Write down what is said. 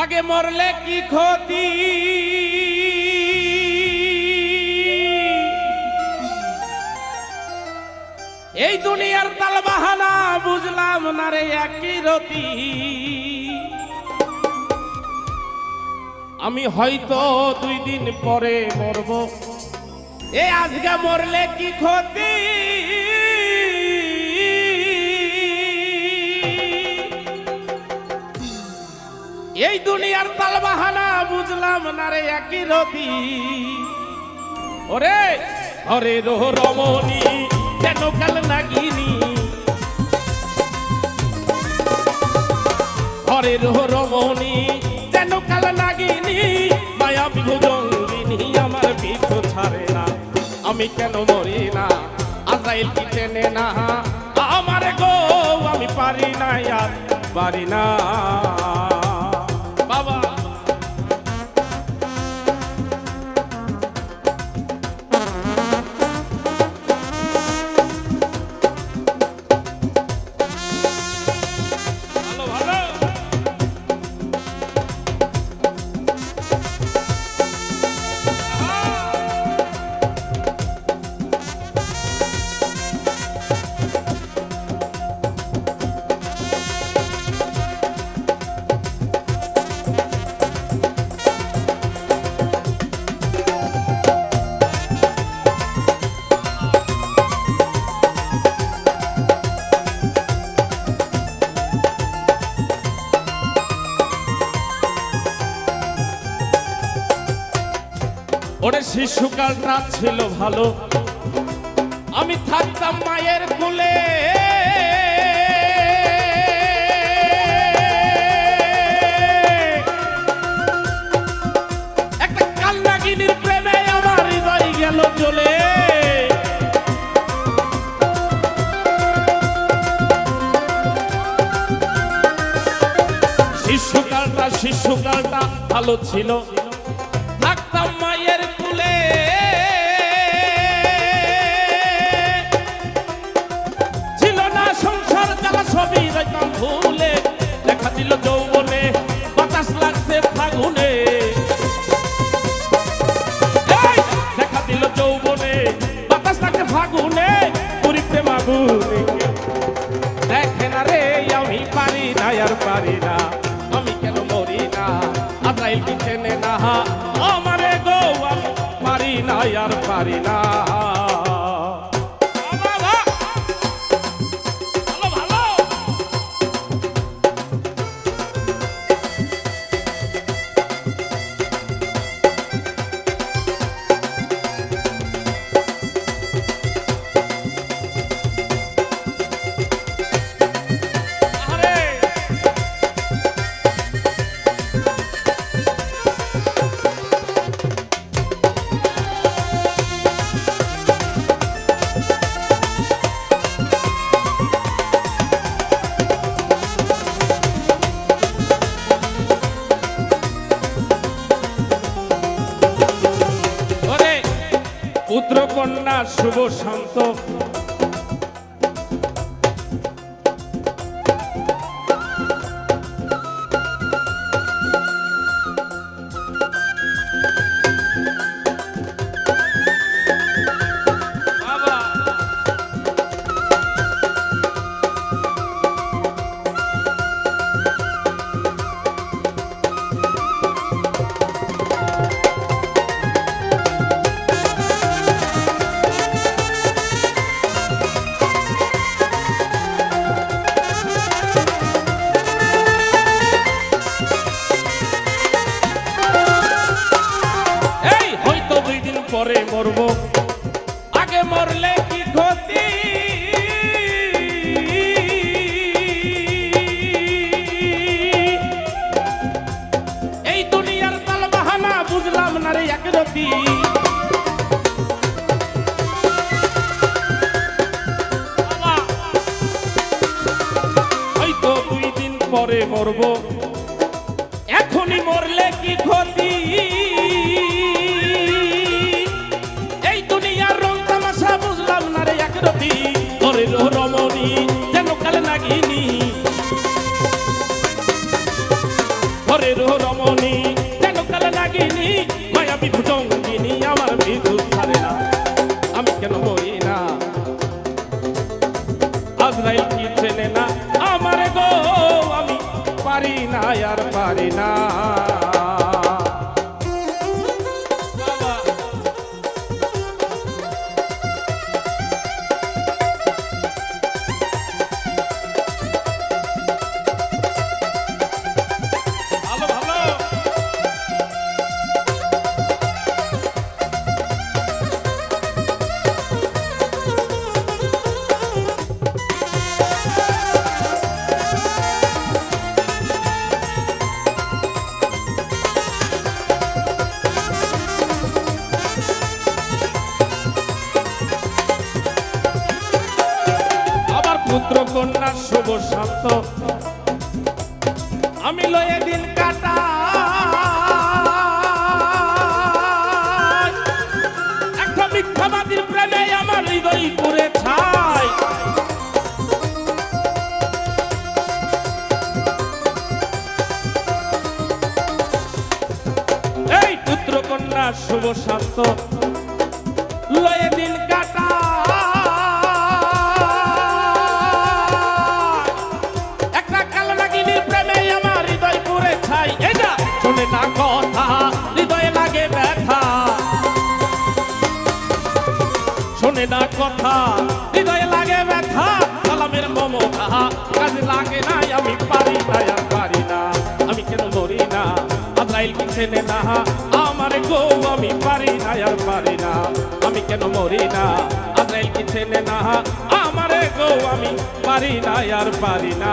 আগে মরলে কি ক্ষতি, এই দুনিয়ার তালবাহানা বুঝলাম না রে একই রতি। আমি হয়তো 2 দিন পরে মরব, এ আজকে মরলে কি ক্ষতি। এই দুনিয়ার তালবাহানা বুঝলাম না রে একই রতি। ওরে হরে রো রমণী কেন কাল নাগিনী, হরে রো রমণী কেন কাল নাগিনী, মায়া বিভুজঙ্গিনী আমার পিছু ছাড়ে না। আমি কেন মরি না, আজরাইল কি চেনে না আমার গো, আমি পারি না আর পারি না। বাবা ওরে শিশুকালটা ছিল ভালো, আমি থাকতাম মায়ের কোলে। একটা কালনাগিনীর প্রেমে আমার হৃদয় গেল চলে। শিশুকালটা ভালো ছিল, থাকতাম মায়ের কুলে। ছিল না সংসার জ্বালা সবই রইতাম ভুলে। দেখা দিল যৌবনে বাতাস লাগছে ফাগুনে, দেখা দিল যৌবনে বাতাস লাগছে ফাগুনে। পুরি প্রেম আগুনে দেখে না রে আমি পারি না আর পারি না। আমি কেন মরি না, আজরাইল কি চেনে না আমারে গো, আমি পারি না আর পারি না। পুত্র কন্যা শুভ শান্ত, পরে মরব, আগে মরলে কি ক্ষতি। এই দুনিয়ার তালবাহানা বুঝলাম না রে এক রতি। হয়তো 2 দিন পরে মরব, এখনই মরলে কি ক্ষতি। বুঝলাম না রে এক রতি, হরে রো রমণী যেন কাল নাগিনী, হরে রো রমণী যেন কাল নাগিনী মায়াবী ভুজঙ্গিনী আমার বিদ্যুৎ ছাড়ে না আমি কেন মরি না আজরাইল কি চেনে না আমার গো আমি পারি না আর পারি না ভালো ভালো আবার পুত্র কন্যা শুভ শান্ত আমি লয়ে দিন কাটা একটা মিথ্যাবাদীর প্রেমে আমার হৃদয় পুরে ছাই এই পুত্র কন্যা শুভ শান্ত লয়ে দিন কাটা একটা কালো নাগিনীর প্রেমে আমার হৃদয় পুরে ছাই এটা শোনে না কথা হৃদয়ে লাগে ব্যথা শোনে না কথা হৃদয়ে লাগে ব্যথা সালামের মমতা কাজে লাগে না আমি পারি না আর পারি না আমি কেন মরি না আজরাইল কি চেনে না আমার গো আমি পারি না আর পারি না আমি কেন মরি না আজরাইল কি চেনে না আমার গো আমি পারি না আর পারি না